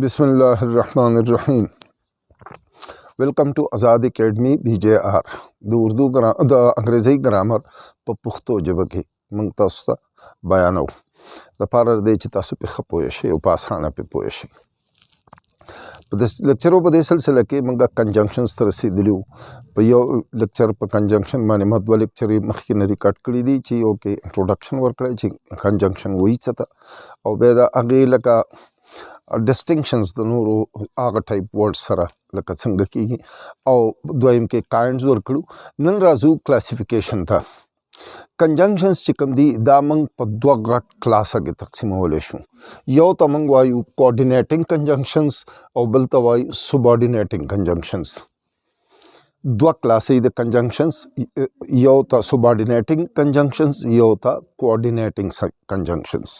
बिस्मिल्लाहिर्रहमानिर्रहीम। Welcome to Azad academy BJR the Urdu the Angrezi grammar په پښتو ژبه کې موږ تاسو ته بیانو د پاره د چې تاسو په خپوي شي او په اسانه په پوي شي. په دې لیکچرو په دې سلسله کې موږ کنجنکشنز تر رسیدلیو. په یو لیکچر په کنجنکشن باندې مدو لیکچر مخکې نه ریکارډ کړی دی چې یو کې انټروډکشن ورکړی چې کنجنکشن وایي څه ته او بیا د هغې لکه distinctions د نورو هغه ټایپ ورډ سره لکه څنګه کېږي او دویم کې کاینډز ورکړو. نن راځو کلاسیفیکیشن ته. کنجنکشنز چې کوم دي دا موږ په دوه غټ کلاسه کې تقسیمولی شو. یو ته موږ وایو کوآرډینیټنګ کنجنکشنز او بل ته وایو سبارډینیټنګ کنجنکشنز. دوه کلاسې د کنجنکشنز، یو ته سبارډینیټنګ کنجنکشنز، یو ته کوآرډینیټنګ کنجنکشنز.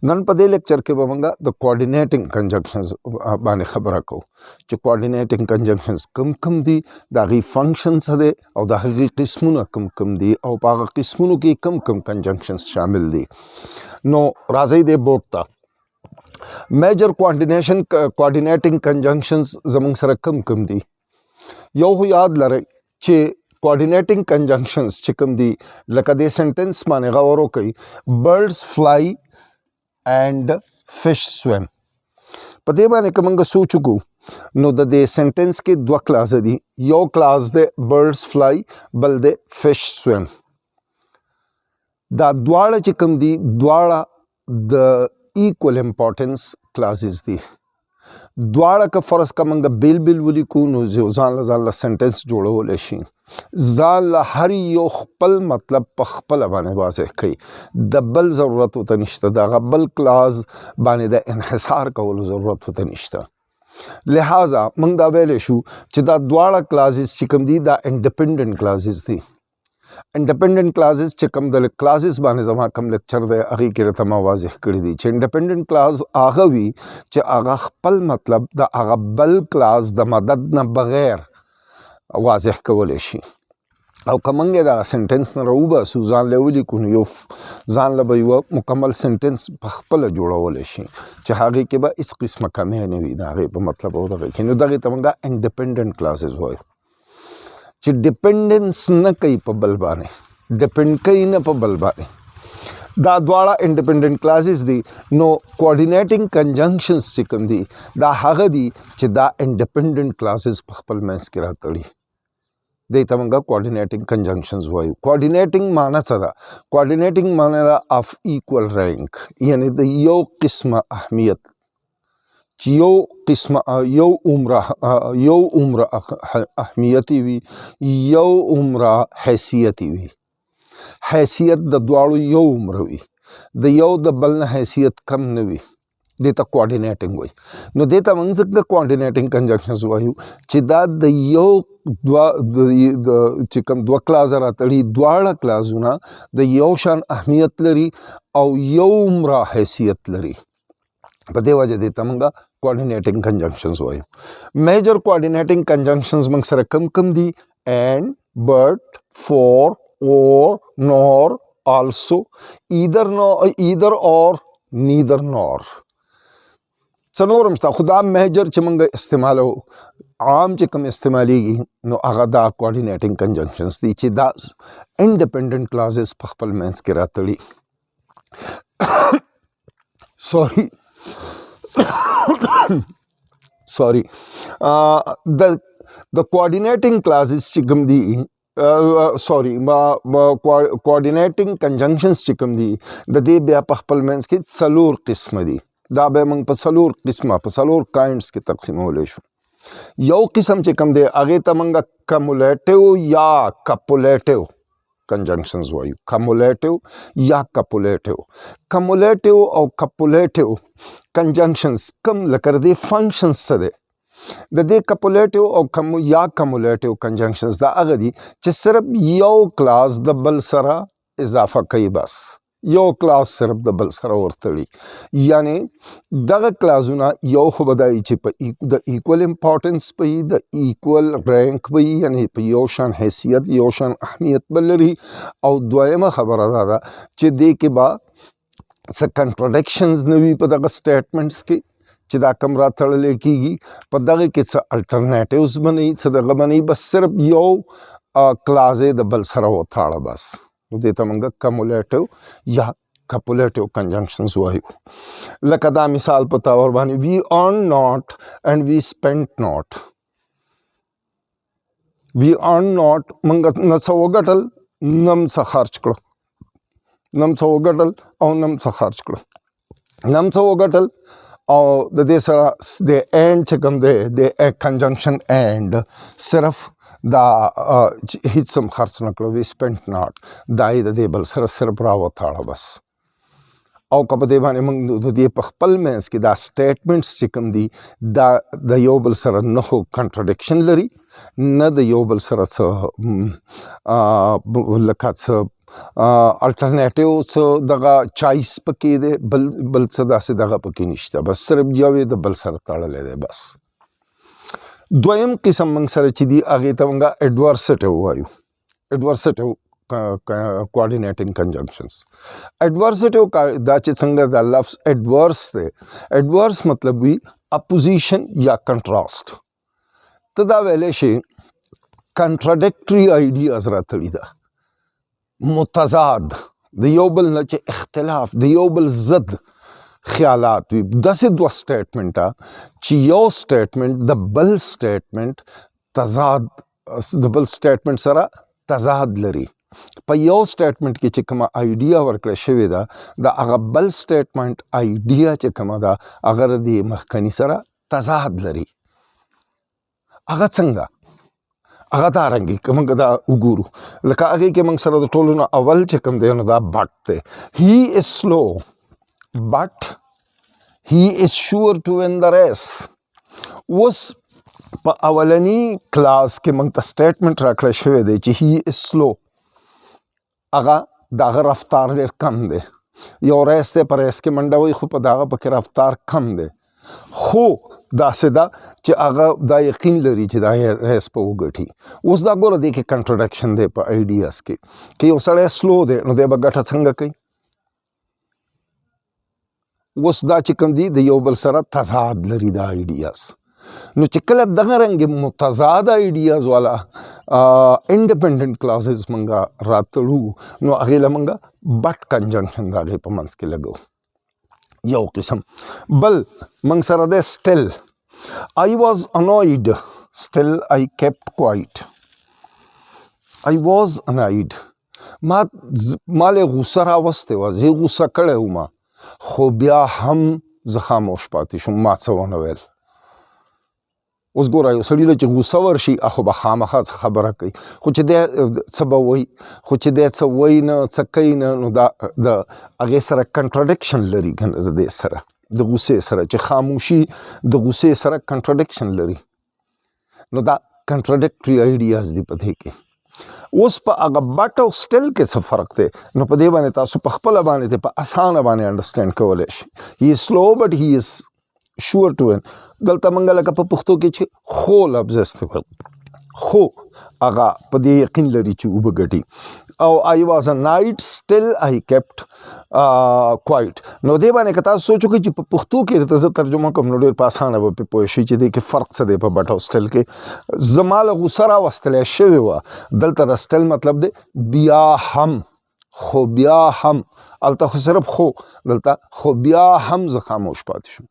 نن په دې لیکچر کې به موږ د کوآرډینیټنګ کنجنکشنز باندې خبره کوو چې کوآرډینیټنګ کنجنکشنز کم دي، د هغې فنکشن څه دی او د هغې قسمونه کم دي او په هغه قسمونو کې کم کنجنکشنز شامل دي. نو راځئ دې بورډ ته. میجر کوآرډینیټنګ کنجنکشنز زموږ سره کم دي. یو خو یاد لرئ چې کوآرډینیټنګ کنجنکشنز چې کوم دي لکه دې سنټنس باندې غور وکړئ، برډز فلای and fish swim. په دې باندې که موږ سوچ وکړو نو د دې سنټنس کې دوه کلاس دي. یو کلاس دی برډز فلای، بل دی فش سویم. دا دواړه چې کوم دي دواړه د ایکول امپورټنس کلاسز دي. دواړه که فرض که موږ بیل ولیکو نو ځان له سنټنس جوړولی شي. ځان له هر یو خپل مطلب په خپله باندې واضح کوي، د بل ضرورت ورته نشته، د هغه بل کلاس باندې د انحصار کولو ضرورت ورته نشته. لہذا موږ دا ویلی شو چې دا دواړه کلاسز چې کوم دي دا انډیپنډنټ کلاسز دي. انډیپنډنټ کلاسز چې کوم د کلاسز باندې زما کوم لیکچر دی هغې کې راته ما واضح کړي دي چې انډیپنډنټ کلاس هغه وي چې هغه خپل مطلب د هغه بل کلاس د مدد نه بغیر واضح کولی شي. او که موږ یې دغه سنټنس نه راوباسو ځان له ولیکو نو یو ځان له به یوه مکمل سنټنس په خپله جوړولی شي چې هغې کې به هېڅ قسمه کمی نه وي د هغې په مطلب او دغې کې. نو دغې ته موږ انډیپنډنټ کلاسز وایو چې ډیپنډنس نه کوي په بل باندې، ډیپنډ کوي نه په بل باندې. دا دواړه انډیپنډنټ کلاسز دي. نو کوآرډینیټنګ کنجنکشنز چې کوم دي دا هغه دي چې دا انډیپنډنټ کلاسز په خپل منځ کې راتړي. دې ته موږ کوآرډینیټنګ کنجنکشنز وایو. کوآرډینیټنګ معنی څه ده؟ کوآرډینیټنګ معنی ده اف ایکول رینک، یعنی د یو قسمه اهمیت چې یو عمره اهمیتي وي، یو عمره حیثیتي وي. حیثیت د دواړو یو عمره وي، د یو د بل نه حیثیت کم نه وي. دې ته کوآرډینیټنګ وایي. نو دې ته موږ ځکه کوآرډینیټنګ کنجنکشنز وایو چې دا د یو چې کوم دوه کلاسه راتړي دواړه کلاسونه د یو شان اهمیت لري او یو عمره حیثیت لري. په دې وجه دې ته موږ کوآرډینیټنګ کنجنکشنز وایو. میجر کوآرډینیټنګ کنجنکشنز موږ سره کم دي؟ اینڈ، بٹ، فور، اور، نور، آلسو، ایدر اور، نیدر نور. څلورم شته خو دا میجر چې موږ استعمالو عام چې کوم استعمالیږي نو هغه دا کوآرډینیټنګ کنجنکشنز دي چې دا انډیپنډنټ کلاسز په خپل منځ کې راتړي. سوري د کوآرډینیټنګ کلاسز چې کوم دي کوآرډینیټنګ کنجنکشنز چې کوم دي د دې بیا په خپل منځ کې څلور قسمه دي. دا به موږ په څلور قسمه په څلور کاینډس کې تقسیمولی شو. یو قسم چې کوم دی هغې ته موږ کمولیټیو یا کپولیټیو کنجنکشنز وایو. کمولیټیو یا کپولیټیو. کمولیټیو او کپولیټیو کنجنکشنز کم لکه د دې فنکشنز څه دی؟ د دې کپولیټیو او یا کمولیټیو کنجنکشنز دا هغه دي چې صرف یو کلاس د بل سره اضافه کوي، بس یو کلاس صرف د بل سره ورتړي. یعنی دغه کلاسونه یو خو به دا چې په د ایکول امپورټنس به وي، د ایکول رینک به وي، یعنی په یو شان حیثیت یو شان اهمیت به لري. او دویمه خبره دا ده چې دې کې به څه کنټراډکشنز نه وي په دغه سټیټمنټس کې چې دا کم را تړلی کېږي په دغه کې څه الټرنیټیوز به نه وي څه دغه به نه وي بس صرف یو کلاز یې د بل سره وتاړه بس نو دې ته موږ کمولیټیو یا کپولیټیو کنجنکشنز وایو لکه دا مثال په طور باندې وی earn not and we spent not we earn not موږ نه څه وګټل نم څه خرچ کړو نم څه وګټل او نم څه خرچ کړو نم څه وګټل او د دې سره د اینډ چې کوم دی د کنجنکشن اینډ صرف دا هیڅ هم خرڅ نه کړو وی سپینټ ناټ دا یې د دې بل سره صرف راوتاړه بس او که په دې باندې موږ د دې په خپل منځ کې دا سټیټمنټس چې کوم دي دا د یو بل سره نه خو کنټرډکشن لري نه د یو بل سره څه لکه څه الټرنیټیو څه دغه چایس پکې دی بل څه داسې دغه پکې نشته بس صرف یو یې د بل سره تړلی دی بس دویم قسم موږ سره چې دی هغې ته موږ ایډورسټیو وایو ایډورسټیو coordinating conjunctions adversative دا چې څنګه دا لفظ adverse دی adverse مطلب وي opposition یا contrast ته دا ویلی شي contradictory ideas راتړي ده متضاد د یو بل نه چې اختلاف د یو بل ضد خیالات وي داسې دوه سټیټمنټه چې یو سټیټمنټ د بل سټیټمنټ تضاد د بل سټیټمنټ سره تضاد لري په یو سټیټمنټ کې چې کومه آیډیا ورکړه شوې ده د هغه بل سټیټمنټ آیډیا چې کومه ده هغه د مخکني سره تضاد لري هغه څنګه هغه دارنګې که موږ دا وګورو لکه هغې کې موږ سره د ټولو نه اول چې کوم دی نو دا بټ دی هی از سلو بټ هی از شور ټو win the race اوس په اولني کلاس کې موږ ته سټیټمنټ راکړی شوی دی چې هی از سلو هغه د هغه رفتار ډېر کم دی یو ریس دی په ریس کې منډه وي خو په دغه پکې رفتار کم دی خو داسې ده چې هغه دا یقین لري چې دا ریس په وګټي اوس دا ګوره دی کې کنټرډکشن دی په آیډیاز کې که یو سړی سلو دی نو دی به ګټه څنګه کوي اوس دا چې کوم دی د یو بل سره تضاد لري دا آیډیاز نو چې کله دغه رنګې متضاد آیډیاز والا انډیپنډنټ کلاسز منګه راتړو نو هغې له منګه بټ کنجنکشن د هغې په منځ کې لګو یو قسم بل منګ سره دی سټل I was annoyed still I kept quiet I was annoyed مالې غوسه راوستې وه زه غوسه کړی وم خو بیا هم زه خاموش پاتې شوم ما څه ونه ویل اوس ګوره یو سړي له چې غوسه ورشي خو به خامخا خبره کوي خو چې دی څه به وایي خو چې دی څه وایي نه څه کوي نه نو دا د هغې سره کنټرډکشن لري که نه د دې سره د غوسې سره چې خاموشي د غوسې سره کنټرډکشن لري نو دا کنټرډکټري آیډیاز دي په دې کې اوس په هغه بټ او سټل کې څه فرق دی نو په دې باندې تاسو په خپله باندې په اسانه باندې انډرسټینډ کولی شي هی از سلو بټ هی از شور ټو win دلته موږ لکه په پښتو کې چې خو لفظ استعمال خو هغه په دې یقین لري چې اوبه ګټي او I was annoyed still I kept quiet نو دې باندې که تاسو سوچ وکړئ چې په پښتو کې درته زه ترجمه کوم نو ډېر په اسانه به پوه شئ چې دې کې فرق څه دی په بټ او سټل کې زما له غوسه راوستلی شوې وه دلته د سټل مطلب دی بیا هم خو بیا هم هلته خو صرف خو دلته خو بیا هم زه خاموش پاتې شوم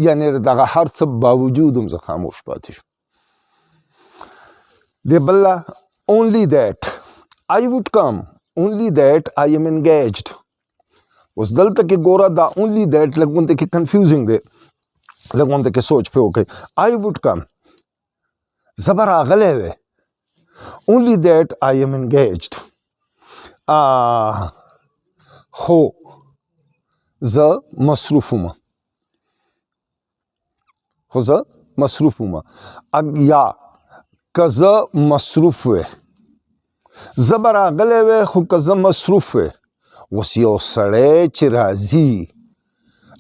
یعنی دغه هر څه باوجود هم زه خاموش پاتې شوم دی بله only that I would come only that I am engaged اوس دلته کې ګوره دا only that لږ غونته کې کنفیوزنګ دی لږ غونته کې سوچ پې وکړئ I would come زه به راغلی وی only that I am engaged خو زه مصروف وم خو زه مصروف وم یا که زه مصروف وی زه به راغلی وی خو که زه مصروف وی اوس یو سړی چې راځي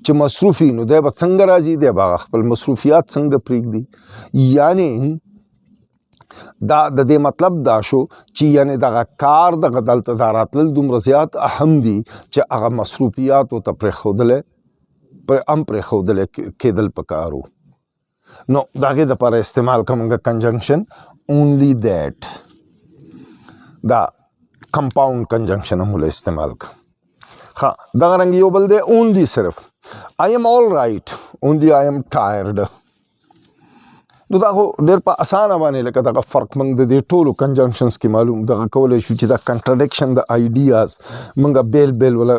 چې مصروف وي نو دی به څنګه راځي دی به هغه خپل مصروفیات څنګه پرېږدي یعنې دا د دې مطلب دا شو چې یعنې دغه کار دغه دلته دا راتلل دومره زیات اهم دي چې هغه مصروفیاتو ته پرېښودلی پر ام پر خودل کېدل پکارو نو داغه د پر استعمال کومه کنجنکشن اونلی دیٹ دا کمپاؤنڈ کنجنکشن هم له استعمال کا ها دا رنګ یو بل دی اونلی صرف I am all right only I am tired نو دا خو ډېر په اسانه باندې لکه دغه فرق موږ د دې ټولو کنجنکشنز کې معلوم دغه کولی شو چې دا کنټرډکشن د آیډیاز موږ بیل بیل ولا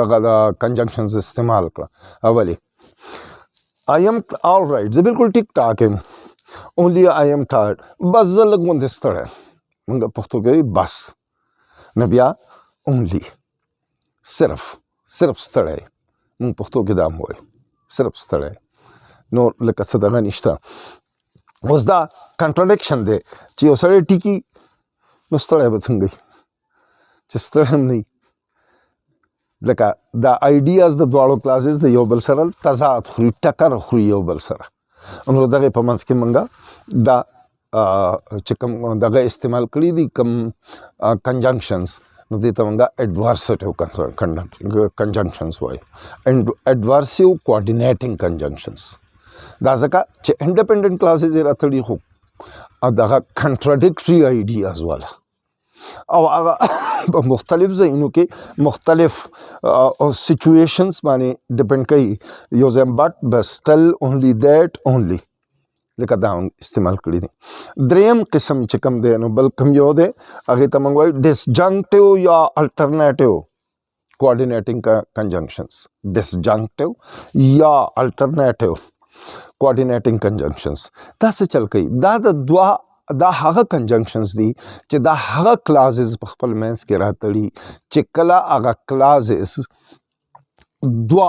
دغه د کنجنکشنز استعمال کړه اولې I am all right زه بالکل ټیک ټاک یم only I am tired بس زه لږ غوندې ستړی موږ پښتو کې بس نه بیا only صرف ستړی موږ پښتو کې دا هم وایو صرف ستړی نور لکه څه دغه نشته اوس دا کنټرډکشن دی چې یو سړی ټیکي نو ستړی به څنګه وي چې ستړی هم نه وي لکه دا آیډیاز د دواړو کلاسز د یو بل سره تضاد خوري ټکر خوري یو بل سره نو دغه په منځ کې موږ دا چې کوم دغه استعمال کړي دي کوم کنجنکشنز نو دې ته موږ اډورسټیو کنجنکشنز وایو اډورسیو کوآرډینیټینګ کنجنکشنز دا ځکه چې انډیپندنٹ کلاسز یې راتړي خو دغه کنټراډکټري آیډیاز والا او هغه په مختلف ځایونو کې مختلف سچویشنز باندې ډیپینډ کوي یو ځای بټ بس ټل اونلی دیٹ اونلی لکه دا استعمال کړي دي دریم قسم چې کوم دی نو بل کوم یو دی هغې ته موږ وایو ډسجنکټیو یا الټرنیټیو کوآرډینیټینګ کنجنکشنز ډسجنکټیو یا الټرنیټیو کوآرډینیټینګ کنجنکشنز دا څه چل کوي دا هغه کنجنکشنز دي چې دا هغه کلازز په خپل منځ کې راتړي چې کله هغه کلازز دوه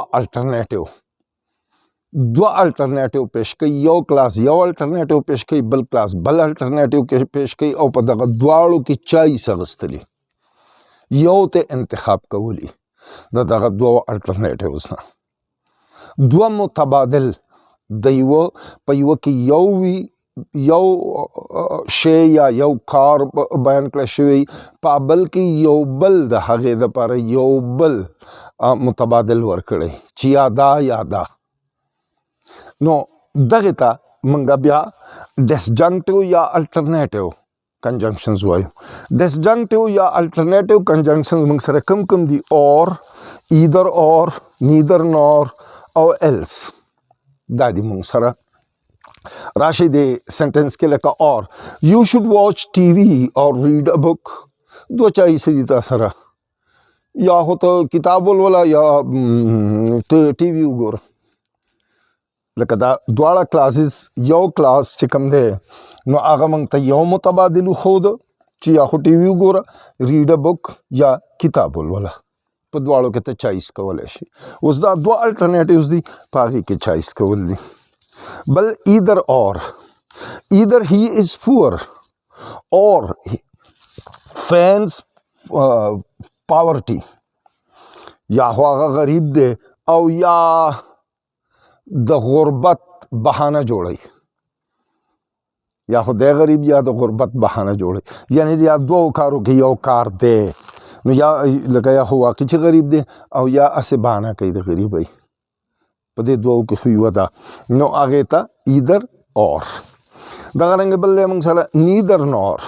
الټرنیټیو پیش کوي یو کلاس یو الټرنیټیو پیش کوي بل کلاس بل الټرنیټیو پیش کوي او په دغه دواړو کې چایس اخیستلی یو ته انتخاب کولی د دغه دوه الټرنیټیوز نه دوه متبادل د یوه په یوه کې یو وي یو شی یا یو کار بیان کړی شوی په بل کې یو بل د هغې دپاره یو بل متبادل ورکړی چې یا دا نو دغه ته موږ بیا ډسجنکټیو یا الټرنیټیو کنجنکشنز وایو ډسجنکټیو یا الټرنیټیو کنجنکشنز موږ سره کم دي اور ایدر اور نیدر نور او ایلس دا دی موږ سره راشي د سنټنس کې لکه اور یو شوډ واچ ټي وي اور ریډ ا بک دوه چایسې دي تا سره یا خو ته کتاب ولوله یا ټي وي وګوره لکه دا دواړه کلاسز یو کلاس چې کوم دی نو هغه موږ ته یو متبادل وښود چې یا خو ټي وي وګوره ریډ ا بک یا کتاب ولوله په دواړو کې ته چایس کولی شي اوس دا دوه الټرنیټیوز دي په هغې کې چایس کول دي بل ایدر he is poor or feigns poverty یا خو هغه غریب دی او یا د غربت بهانه جوړوي یا خو دی غریب یا د غربت بهانه جوړوي یعنی یا دوو کارو کې یو کار دی نو یا لکه یا خو واقعي چې غریب دی او یا هسې بهانه کوي د غریبۍ په دې دوو کې خو یوه ده نو هغې ته ایدر اور دغه رنګه بل دی موږ سره نیدر نور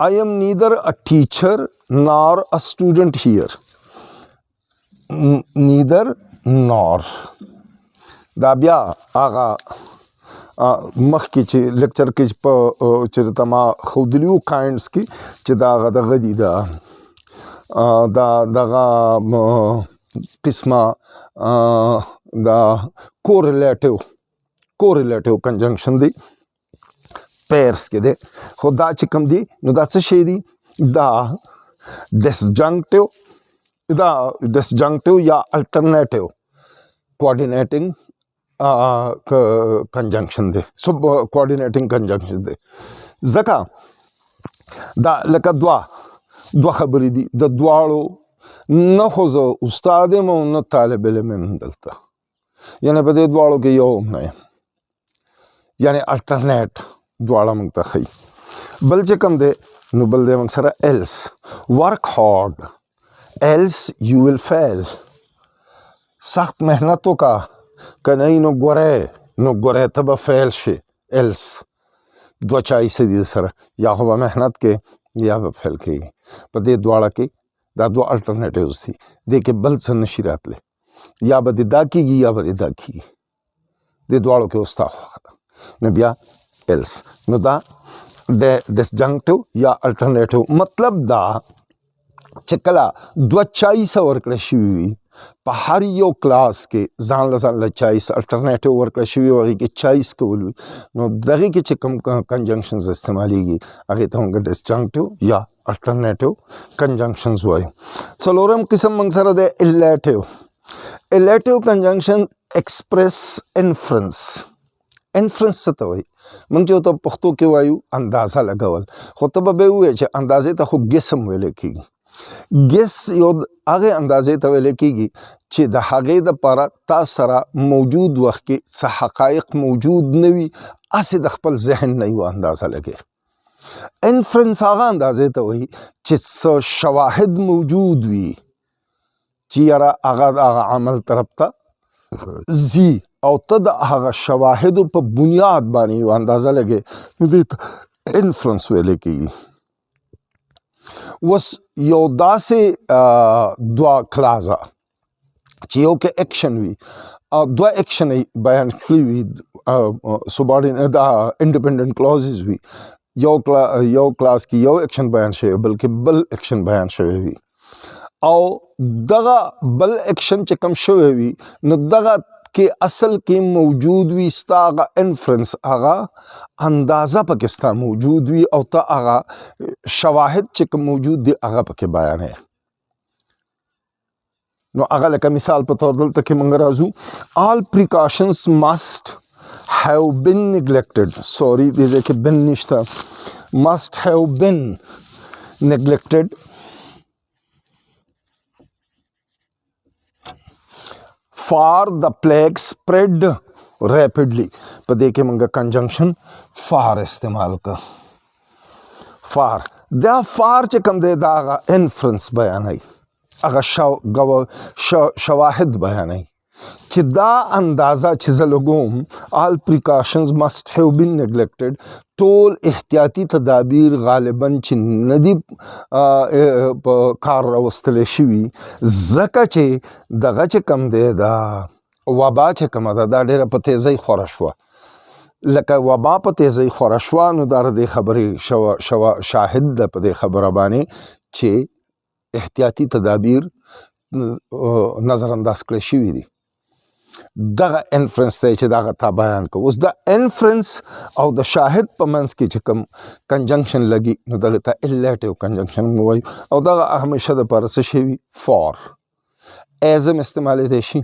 I am neither a teacher nor a student here neither nor دا بیا هغه مخکې چې لیکچر کې په چېرته ما ښودلي وو کاینډس کې چې دا هغه دغه دي دغه قسمه دا کوریلیټیو کنجنکشن دی پیرس کې دی خو دا چې کوم دی نو دا څه شی دی دا ډسجنکټیو یا الټرنیټیو کوآرډینیټینګ کنجنکشن دی کوآرډینیټینګ کنجنکشن دی ځکه دا لکه دوه خبرې دي د دواړو نه خو زه استاد یم او نه طالب علم یم دلته یعنې په دې دواړو کې یو هم نه یم یعنې الټرنیټ دواړه موږ ته ښیي بل چې کوم دی نو بل دی موږ سره ایلس ورک هارډ ایلس یو ویل فیل سخت محنت وکړه که نه نو ګورې ته به فیل شي ایلس دوه چایس دي سره یا خو به محنت کې یا به فیل کېږي په دې دواړه کې دا دوه الټرنیټیوز دي دې کې بل څه نشي راتلی یا به دې دا کېږي یا به دې دا کېږي دې دواړو کې اوس تا خوښه ده نو بیا ایلس نو دا ډسجنکټیو یا الټرنیټیو مطلب دا چې کله دوه چایسه ورکړه شوي وي په هر یو کلاس کې ځان له چایس الټرنیټیو ورکړه شوي وي هغې کې چایس کول وي نو دغې کې چې کوم کنجنکشنز استعمالیږي هغې ته موږ ډسجنکټیو یا الټرنیټیو کنجنکشنز وایو څلورم قسم موږ سره دی الیټیو کنجنکشن ایکسپریس انفرنس څه ته وایي موږ چې ورته پښتو کې وایو اندازه لګول خو ته به ووایې چې اندازې ته خو ګسم ویلی کېږي ګس یو هغې اندازې ته ویلی کېږي چې د هغې دپاره تا سره موجود وخت کې څه حقایق موجود نه وي هسې د خپل ذهن نه یوه اندازه لګې انفرنس هغه اندازې ته وایي چې څه شواهد موجود وي چې یاره هغه د هغه عمل طرف ته ځي او ته د هغه شواهدو په بنیاد باندې یوه اندازه لګې نو دې ته انفرنس ویلی کېږي اوس یو داسې دوه کلازه چې یو کې اکشن وي دوه اکشن بیان کړي وي سبارډینیټ انډیپینډنٹ کلازز وي یو کلاس کې یو اکشن بیان شوی بلکې بل اکشن بیان شوی وي او دغه بل اکشن چې کوم شوی وي نو دغه کې اصل کې موجود وي ستا هغه انفرنس هغه اندازه پکې ستا موجود وي او ته هغه شواهد چې کوم موجود دي هغه پکې بیانې نو هغه لکه مثال په طور دلته کې موږ راځو all precautions must have been neglected sorry دې ځای کې been نشته must have been neglected for the plague spread rapidly په دې کې موږ کنجنکشن فار استعمال کړه فار دا فار چې کوم دی دا هغه انفرنس بیانوي هغه شواهد بیانوي چې دا اندازه چې زه لګوم all precautions must have been neglected ټول احتیاطي تدابیر غالبا چې نه دي په کار راوستلی شوي ځکه چې دغه چې کوم دی دا وبا چې کومه ده دا ډېره په تیزۍ خوره شوه لکه وبا په تیزۍ خوره شوه نو دا د دې خبرې شاهد ده په دې خبره باندې چې احتیاطي تدابیر نظر انداز کړی شوي دي دغه انفرنس دی چې دغه تا بیان کوو اوس د انفرنس او د شاهد په منځ کې چې کوم کنجنکشن لګي نو دغه ته الیټیو کنجنکشن مو وایو او دغه همیشه دپاره څه شی وي فار ایزم استعمالیدی شي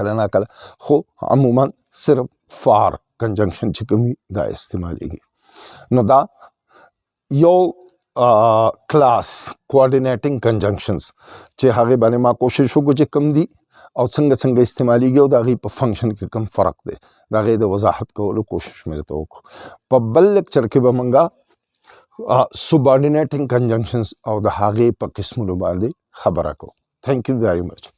کله نه کله خو عموما صرف فار کنجنکشن چې کوم وي دا استعمالیږي نو دا یو کلاس کوآرډینیټینګ کنجنکشنز چې هغې باندې ما کوشش وکړو چې کوم دي او څنګه استعمالیږي او د هغې په فنکشن کې کوم فرق دی د هغې د وضاحت کولو کوشش مې درته وکړو په بل لیکچر کې به موږ سبارډینیټینګ کنجنکشنز او د هغې په قسمونو باندې خبره کوو تھینک یو ویری مچ